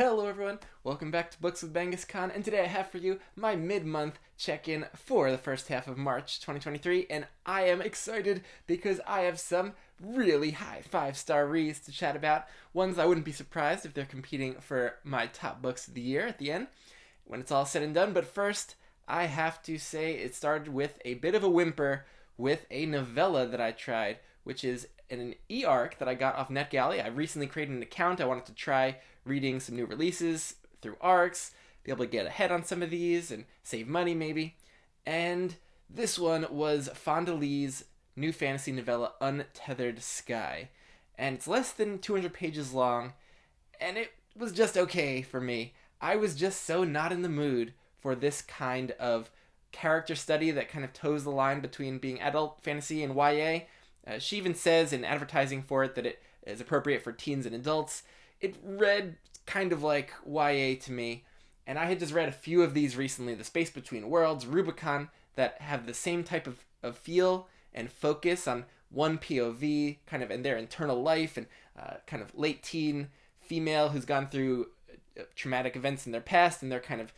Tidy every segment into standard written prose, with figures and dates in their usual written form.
Hello everyone, welcome back to Books with Bengus Khan, and today I have for you my mid-month check-in for the first half of March 2023, and I am excited because I have some really high 5-star reads to chat about, ones I wouldn't be surprised if they're competing for my top books of the year at the end, when it's all said and done. But first, I have to say it started with a bit of a whimper with a novella that I tried, which is an e-arc that I got off NetGalley. I recently created an account. I wanted to try reading some new releases through ARCs, be able to get ahead on some of these and save money maybe. And this one was Fonda Lee's new fantasy novella, Untethered Sky. And it's less than 200 pages long, and it was just okay for me. I was just so not in the mood for this kind of character study that kind of toes the line between being adult fantasy and YA. She even says in advertising for it that it is appropriate for teens and adults. It read kind of like YA to me, and I had just read a few of these recently, The Space Between Worlds, Rubicon, that have the same type of feel and focus on one POV, kind of in their internal life, and kind of late teen female who's gone through traumatic events in their past, and they're kind of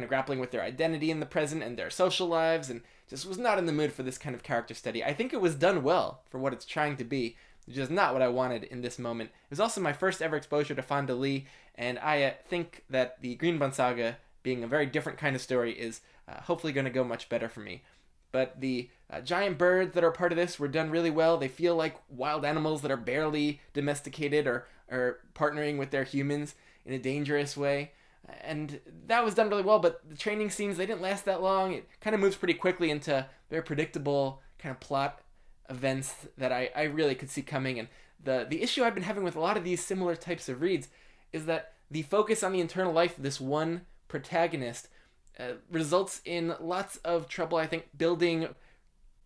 grappling with their identity in the present and their social lives, and just was not in the mood for this kind of character study. I think it was done well for what it's trying to be, which is not what I wanted in this moment. It was also my first ever exposure to Fonda Lee, and I think that the Greenbun Saga, being a very different kind of story, is hopefully going to go much better for me. But the giant birds that are part of this were done really well. They feel like wild animals that are barely domesticated or partnering with their humans in a dangerous way. And that was done really well, but the training scenes, they didn't last that long. It kind of moves pretty quickly into very predictable kind of plot events that I really could see coming. And the issue I've been having with a lot of these similar types of reads is that the focus on the internal life of this one protagonist results in lots of trouble, I think, building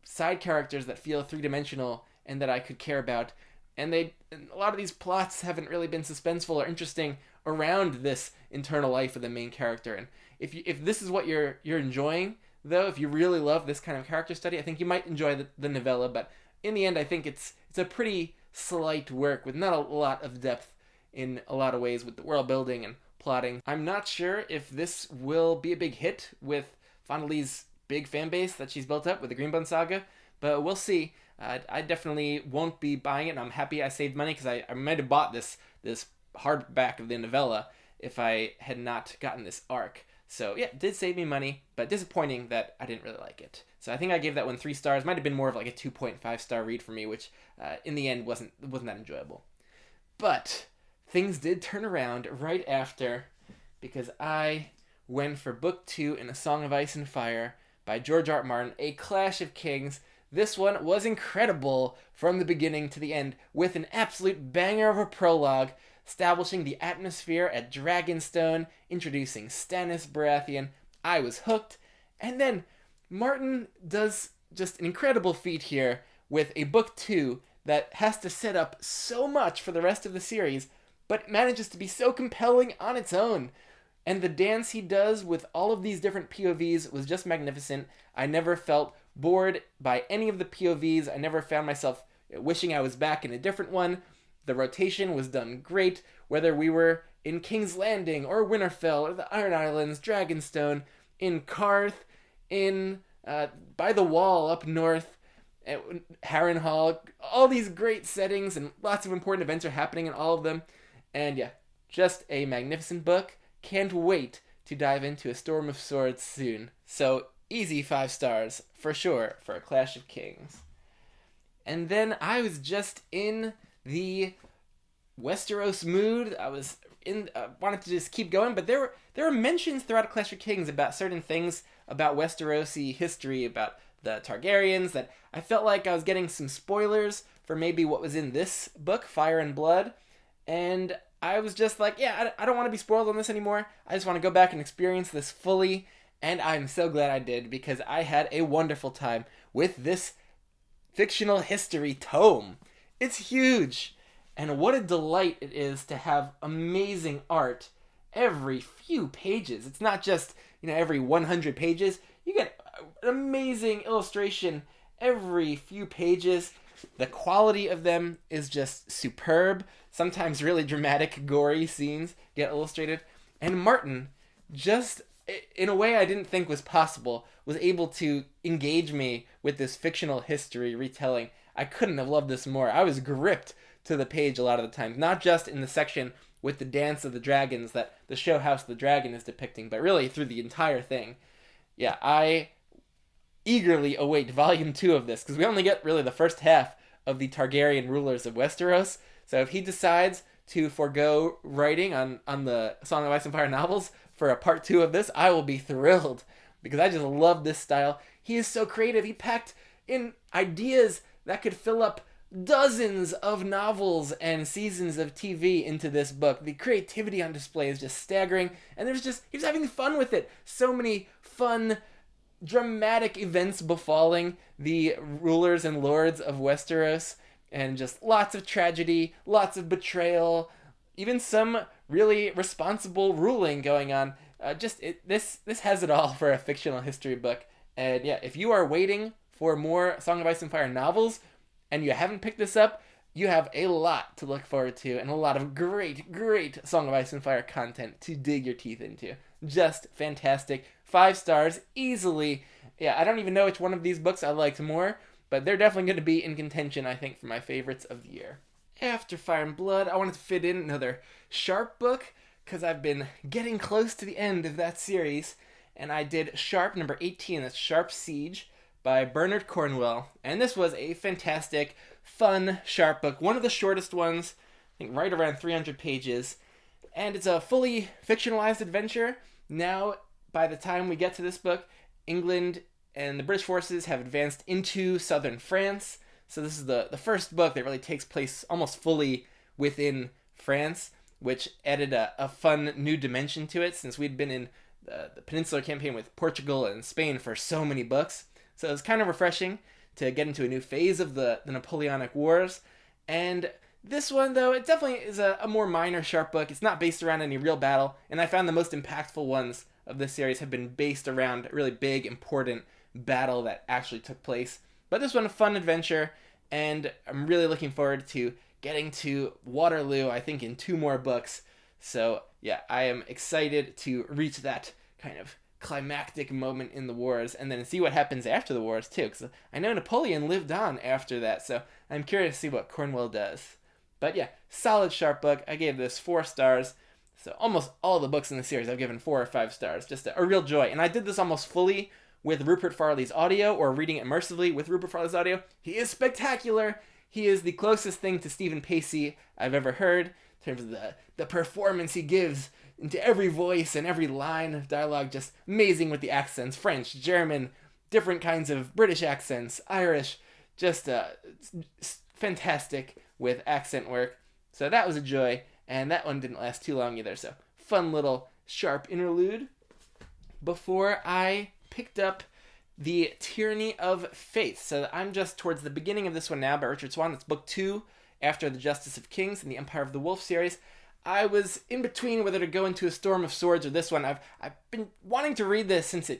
side characters that feel three-dimensional and that I could care about. And a lot of these plots haven't really been suspenseful or interesting around this internal life of the main character. And if this is what you're enjoying, though, if you really love this kind of character study, I think you might enjoy the novella. But in the end, I think it's a pretty slight work with not a lot of depth in a lot of ways with the world building and plotting. I'm not sure if this will be a big hit with Fonda Lee's big fan base that she's built up with the Greenbun Saga, but we'll see. I definitely won't be buying it, and I'm happy I saved money because I might have bought this hardback of the novella if I had not gotten this arc. So yeah, it did save me money, but disappointing that I didn't really like it. So I think I gave that one 3 stars. Might have been more of like a 2.5 star read for me, which in the end wasn't that enjoyable. But things did turn around right after, because I went for book 2 in A Song of Ice and Fire by George R.R. Martin, A Clash of Kings. This one was incredible from the beginning to the end, with an absolute banger of a prologue, establishing the atmosphere at Dragonstone, introducing Stannis Baratheon. I was hooked. And then Martin does just an incredible feat here with a book 2 that has to set up so much for the rest of the series, but manages to be so compelling on its own. And the dance he does with all of these different POVs was just magnificent. I never felt bored by any of the POVs. I never found myself wishing I was back in a different one. The rotation was done great, whether we were in King's Landing or Winterfell or the Iron Islands, Dragonstone, in Karth, in by the Wall up north, Harrenhal. All these great settings and lots of important events are happening in all of them. And yeah, just a magnificent book. Can't wait to dive into A Storm of Swords soon. So easy 5 stars for sure for A Clash of Kings. And then I was just in the Westeros mood. I was wanted to just keep going, but there were mentions throughout A Clash of Kings about certain things about Westerosi history, about the Targaryens, that I felt like I was getting some spoilers for maybe what was in this book, Fire and Blood. And I was just like, yeah, I don't want to be spoiled on this anymore. I just want to go back and experience this fully. And I'm so glad I did, because I had a wonderful time with this fictional history tome. It's huge. And what a delight it is to have amazing art every few pages. It's not just, every 100 pages. You get an amazing illustration every few pages. The quality of them is just superb. sometimes really dramatic, gory scenes get illustrated. And Martin, just in a way I didn't think was possible, was able to engage me with this fictional history retelling. I couldn't have loved this more. I was gripped to the page a lot of the time, not just in the section with the dance of the dragons that the show House of the Dragon is depicting, but really through the entire thing. Yeah, I eagerly await volume 2 of this, because we only get really the first half of the Targaryen rulers of Westeros. So if he decides to forego writing on the Song of Ice and Fire novels for a part 2 of this, I will be thrilled, because I just love this style. He is so creative. He packed in ideas that could fill up dozens of novels and seasons of TV into this book. The creativity on display is just staggering, and he was having fun with it. So many fun, dramatic events befalling the rulers and lords of Westeros, and just lots of tragedy, lots of betrayal, even some really responsible ruling going on. This has it all for a fictional history book. And yeah, if you are waiting for more Song of Ice and Fire novels and you haven't picked this up, you have a lot to look forward to and a lot of great, great Song of Ice and Fire content to dig your teeth into. Just fantastic. 5 stars, easily. Yeah, I don't even know which one of these books I liked more, but they're definitely going to be in contention, I think, for my favorites of the year. After Fire and Blood, I wanted to fit in another Sharp book, because I've been getting close to the end of that series, and I did Sharp number 18, that's Sharp Siege, by Bernard Cornwell. And this was a fantastic, fun Sharp book, one of the shortest ones, I think right around 300 pages. And it's a fully fictionalized adventure. Now, by the time we get to this book, England and the British forces have advanced into southern France. So this is the first book that really takes place almost fully within France, which added a fun new dimension to it, since we'd been in the Peninsular Campaign with Portugal and Spain for so many books. So it was kind of refreshing to get into a new phase of the Napoleonic Wars. And this one, though, it definitely is a more minor Sharp book. It's not based around any real battle, and I found the most impactful ones of this series have been based around a really big, important battle that actually took place. But this one, a fun adventure, and I'm really looking forward to getting to Waterloo, I think, in 2 more books. So, yeah, I am excited to reach that kind of climactic moment in the wars, and then see what happens after the wars, too, because I know Napoleon lived on after that, so I'm curious to see what Cornwell does. But yeah, solid Sharp book. I gave this 4 stars. So almost all the books in the series I've given 4 or 5 stars. Just a real joy. And I did this almost fully with Rupert Farley's audio, or reading it immersively with Rupert Farley's audio. He is spectacular. He is the closest thing to Stephen Pacey I've ever heard in terms of the performance he gives into every voice and every line of dialogue. Just amazing with the accents. French, German, different kinds of British accents, Irish. Just fantastic with accent work. So that was a joy. And that one didn't last too long either. So fun little Sharp interlude before I picked up The Tyranny of Faith. So I'm just towards the beginning of this one now by Richard Swan. It's book 2 after The Justice of Kings in the Empire of the Wolf series. I was in between whether to go into A Storm of Swords or this one. I've been wanting to read this since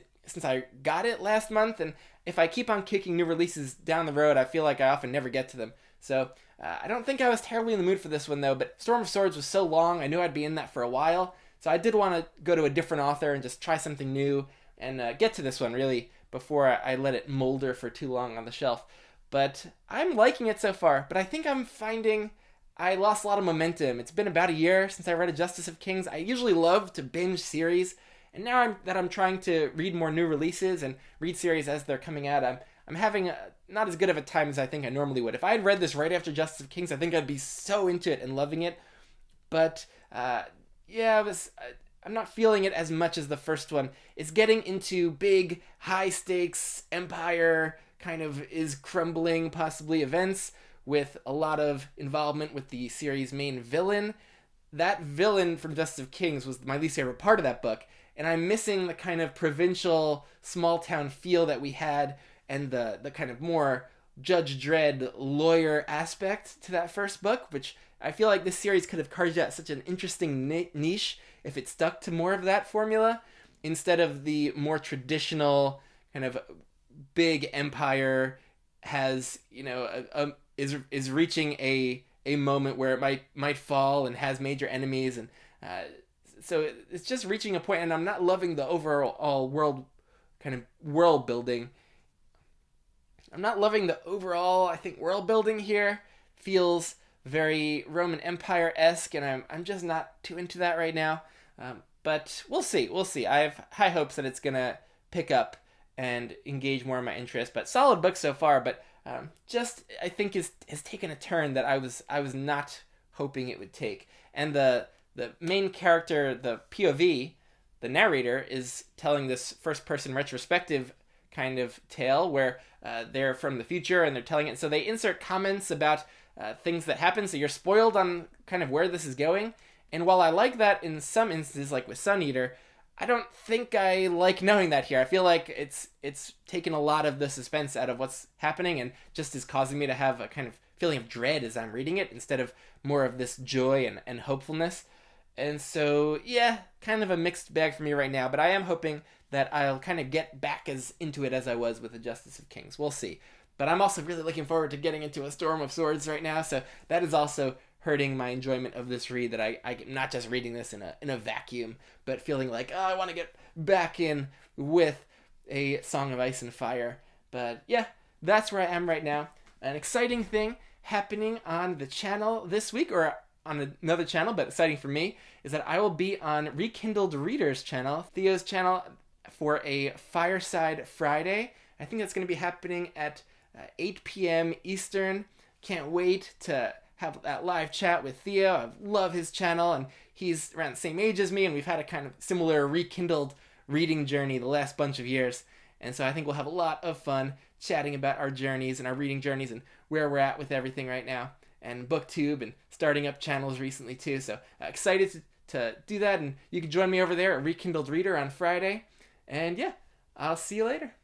I got it last month, and if I keep on kicking new releases down the road, I feel like I often never get to them. So I don't think I was terribly in the mood for this one, though, but Storm of Swords was so long, I knew I'd be in that for a while, so I did want to go to a different author and just try something new, and get to this one, really, before I let it molder for too long on the shelf. But I'm liking it so far, but I think I'm finding I lost a lot of momentum. It's been about a year since I read A Justice of Kings. I usually love to binge series, and now I'm trying to read more new releases and read series as they're coming out, I'm having not as good of a time as I think I normally would. If I had read this right after Justice of Kings, I think I'd be so into it and loving it. But I'm not feeling it as much as the first one. It's getting into big, high-stakes, empire kind of is crumbling, possibly, events with a lot of involvement with the series' main villain. That villain from Justice of Kings was my least favorite part of that book, and I'm missing the kind of provincial, small-town feel that we had, and the kind of more Judge Dredd lawyer aspect to that first book, which I feel like this series could have carved out such an interesting niche if it stuck to more of that formula, instead of the more traditional kind of big empire has, is reaching a a moment where it might fall and has major enemies, and so it's just reaching a point, and I'm not loving the overall world building. I'm not loving the overall, I think, world building here. Feels very Roman Empire-esque, and I'm just not too into that right now. But we'll see. We'll see. I have high hopes that it's going to pick up and engage more in my interest. But solid book so far, but just, I think, has taken a turn that I was not hoping it would take. And the main character, the POV, the narrator, is telling this first-person retrospective kind of tale where they're from the future and they're telling it. So they insert comments about things that happen, so you're spoiled on kind of where this is going. And while I like that in some instances, like with Sun Eater, I don't think I like knowing that here. I feel like it's taken a lot of the suspense out of what's happening and just is causing me to have a kind of feeling of dread as I'm reading it instead of more of this joy and hopefulness. And so, yeah, kind of a mixed bag for me right now, but I am hoping that I'll kind of get back as into it as I was with the Justice of Kings. We'll see. But I'm also really looking forward to getting into A Storm of Swords right now, so that is also hurting my enjoyment of this read, that I'm not just reading this in a vacuum, but feeling like, oh, I want to get back in with a Song of Ice and Fire. But yeah, that's where I am right now. An exciting thing happening on the channel this week, or on another channel, but exciting for me, is that I will be on Rekindled Reader's channel, Theo's channel, for a Fireside Friday. I think that's going to be happening at 8 p.m. Eastern. Can't wait to have that live chat with Theo. I love his channel, and he's around the same age as me, and we've had a kind of similar rekindled reading journey the last bunch of years. And so I think we'll have a lot of fun chatting about our journeys and our reading journeys and where we're at with everything right now. And BookTube, and starting up channels recently too. So excited to do that, and you can join me over there at Rekindled Reader on Friday. And yeah, I'll see you later.